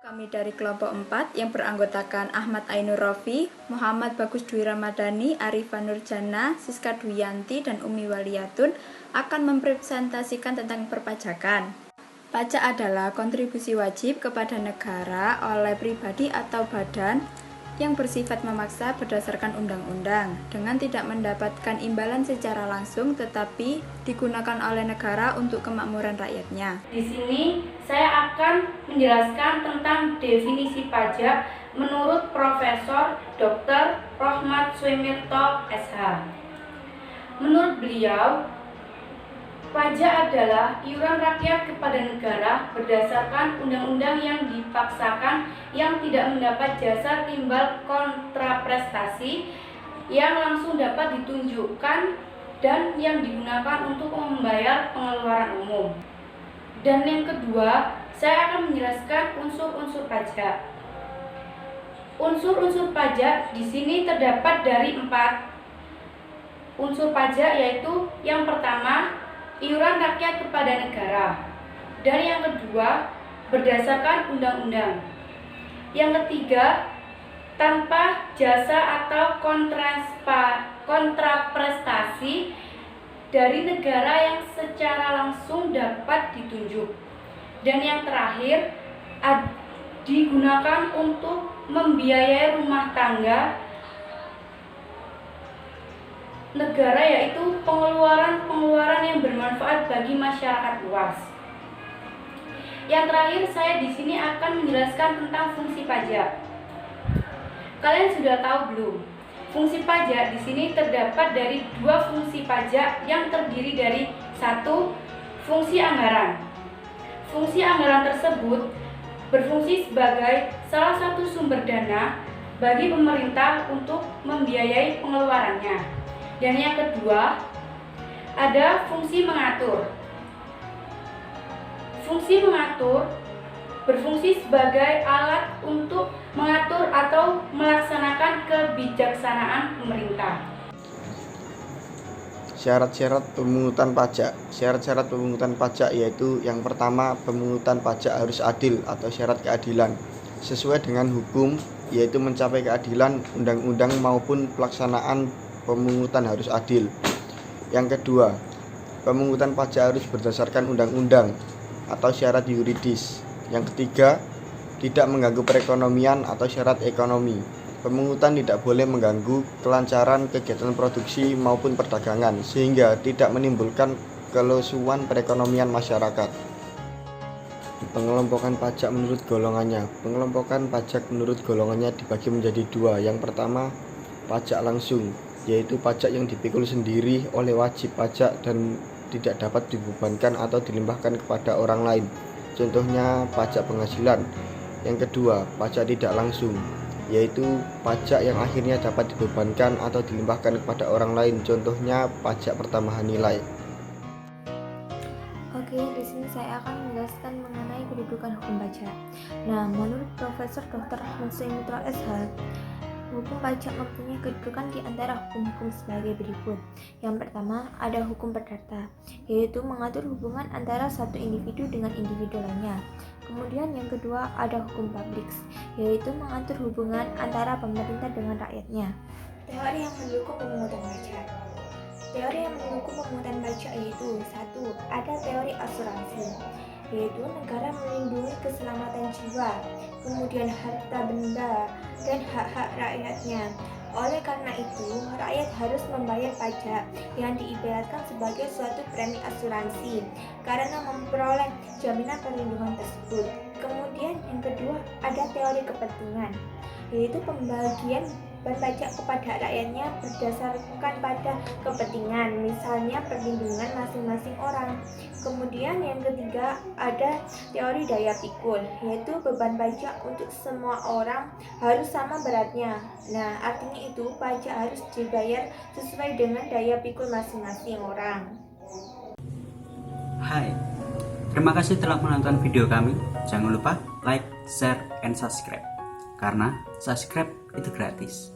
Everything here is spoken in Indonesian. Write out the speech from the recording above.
Kami dari kelompok 4 yang beranggotakan Ahmad Ainur Rofi, Muhammad Bagus Dwi Ramadhani, Arifah Nurjana, Siska Duyanti, dan Umi Waliyatun akan mempresentasikan tentang perpajakan. Pajak adalah kontribusi wajib kepada negara oleh pribadi atau badan yang bersifat memaksa berdasarkan undang-undang dengan tidak mendapatkan imbalan secara langsung tetapi digunakan oleh negara untuk kemakmuran rakyatnya. Di sini saya akan menjelaskan tentang definisi pajak menurut Profesor Dr. Rohmat Suemirto SH. Menurut beliau, pajak adalah iuran rakyat kepada negara berdasarkan undang-undang yang dipaksakan yang tidak mendapat jasa timbal kontraprestasi yang langsung dapat ditunjukkan dan yang digunakan untuk membayar pengeluaran umum. Dan yang kedua, saya akan menjelaskan unsur-unsur pajak. Unsur-unsur pajak di sini terdapat dari 4 unsur pajak, yaitu yang pertama, iuran rakyat kepada negara, dan yang kedua berdasarkan undang-undang, yang ketiga tanpa jasa atau kontraprestasi dari negara yang secara langsung dapat ditunjuk, dan yang terakhir digunakan untuk membiayai rumah tangga negara, yaitu pengeluaran yang bermanfaat bagi masyarakat luas. Yang terakhir, saya di sini akan menjelaskan tentang fungsi pajak. Kalian sudah tahu belum? Fungsi pajak di sini terdapat dari 2 fungsi pajak yang terdiri dari 1. Fungsi anggaran. Fungsi anggaran tersebut berfungsi sebagai salah satu sumber dana bagi pemerintah untuk membiayai pengeluarannya. Dan yang kedua, ada fungsi mengatur. Fungsi mengatur berfungsi sebagai alat untuk mengatur atau melaksanakan kebijaksanaan pemerintah. Syarat-syarat pemungutan pajak. Syarat-syarat pemungutan pajak yaitu yang pertama, pemungutan pajak harus adil atau syarat keadilan sesuai dengan hukum, yaitu mencapai keadilan undang-undang maupun pelaksanaan pemungutan harus adil. Yang kedua, pemungutan pajak harus berdasarkan undang-undang atau syarat yuridis. Yang ketiga, tidak mengganggu perekonomian atau syarat ekonomi. Pemungutan tidak boleh mengganggu kelancaran kegiatan produksi maupun perdagangan sehingga tidak menimbulkan kelesuan perekonomian masyarakat. Pengelompokan pajak menurut golongannya. Pengelompokan pajak menurut golongannya dibagi menjadi 2. Yang pertama, pajak langsung, yaitu pajak yang dipikul sendiri oleh wajib pajak dan tidak dapat dibebankan atau dilimpahkan kepada orang lain. Contohnya pajak penghasilan. Yang kedua, pajak tidak langsung, yaitu pajak yang akhirnya dapat dibebankan atau dilimpahkan kepada orang lain. Contohnya pajak pertambahan nilai. Oke, di sini saya akan menjelaskan mengenai kedudukan hukum pajak. Nah, menurut Profesor Dr. Ahmad Suemirto SH, hukum pajak mempunyai kedudukan di antara hukum-hukum sebagai berikut. Yang pertama, ada hukum perdata, yaitu mengatur hubungan antara satu individu dengan individu lainnya. Kemudian yang kedua, ada hukum publik, yaitu mengatur hubungan antara pemerintah dengan rakyatnya. Teori yang mendukung pemungutan pajak. Teori yang mendukung pemungutan pajak yaitu 1. Ada teori asuransi, yaitu negara melindungi keselamatan jiwa, kemudian harta benda, dan hak-hak rakyatnya. Oleh karena itu, rakyat harus membayar pajak yang diibaratkan sebagai suatu premi asuransi karena memperoleh jaminan perlindungan tersebut. Kemudian yang kedua, ada teori kepentingan, yaitu pembagian beban pajak kepada rakyatnya berdasarkan pada kepentingan, misalnya perlindungan masing-masing orang. Kemudian yang ketiga, ada teori daya pikul, yaitu beban pajak untuk semua orang harus sama beratnya. Nah, artinya itu pajak harus dibayar sesuai dengan daya pikul masing-masing orang. Hai, terima kasih telah menonton video kami. Jangan lupa like, share, and subscribe, karena subscribe itu gratis.